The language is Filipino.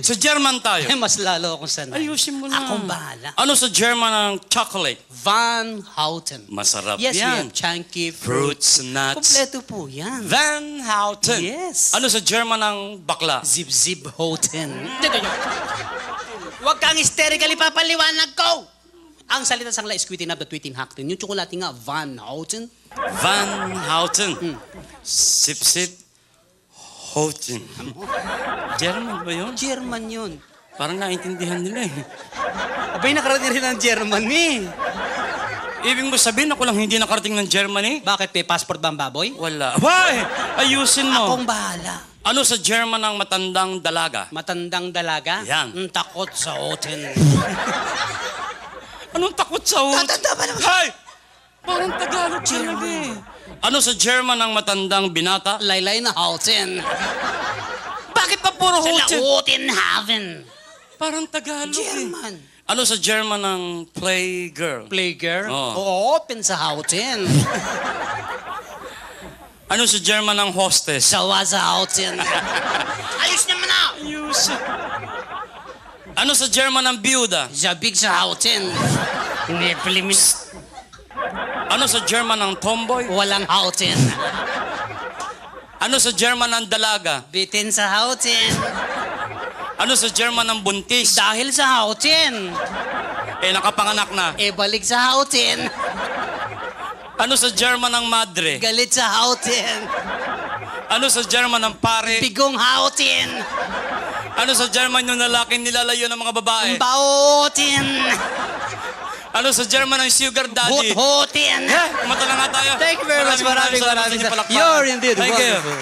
Sa German tayo. Mas lalo akong sanay. Ayusin mo na. Akong bahala. Ano sa German ang chocolate? Van Houten. Masarap Yes, we yan. have chunky Fruits, nuts. Kompleto po yan. Van Houten. Yes. Ano sa German ang bakla? Zip-zip Houten. Huwag kang hysterically papaliwanag ko! Ang salita sa kanila is quitting up the tweeting Houten. Yung tsokolate nga, Van Houten. Van Houten. Sip-sip. Houten. German ba yun? German yun. Parang naintindihan nila eh. Abay, nakarating rin ng Germany. Ibig mo sabihin ako lang hindi nakarating ng Germany? Bakit? May passport ba ang baboy? Wala. Why? Ayusin mo. Akong bahala. Ano sa German ang matandang dalaga? Matandang dalaga? Yan. Takot sa Houten. Anong takot sa hoot? Tatanda ba naman? Hay! Parang Tagalog talaga eh. Ano sa German ang matandang binata? Laylay na Houten. Bakit pa puro hoot? Houten. Parang Tagalog eh. German. Ano sa German ang playgirl? Playgirl? Oh. Open sa Houten. Ano sa German ang hostess? Sawa sa Houten. Ayos naman na! Ayus. Ano sa German ang byuda? Zabig sa Houten. Hindi, pilimin. Ano sa German ang tomboy? Walang Houten. Ano sa German ang dalaga? Bitin sa Houten. Ano sa German ang buntis? Dahil sa Houten. Nakapanganak na. Balik sa Houten. Ano sa German ang madre? Galit sa Houten. Ano sa German ang pare? Bigong Houten. Ano sa German yung lalaking nilalayo ng mga babae? Bautin. Ano sa German ang sugar daddy? Hut-hutin. Mata na nga tayo. Thank you very much. Maraming salamat sa salamat. inyong palakpakan. You're indeed Thank you. wonderful.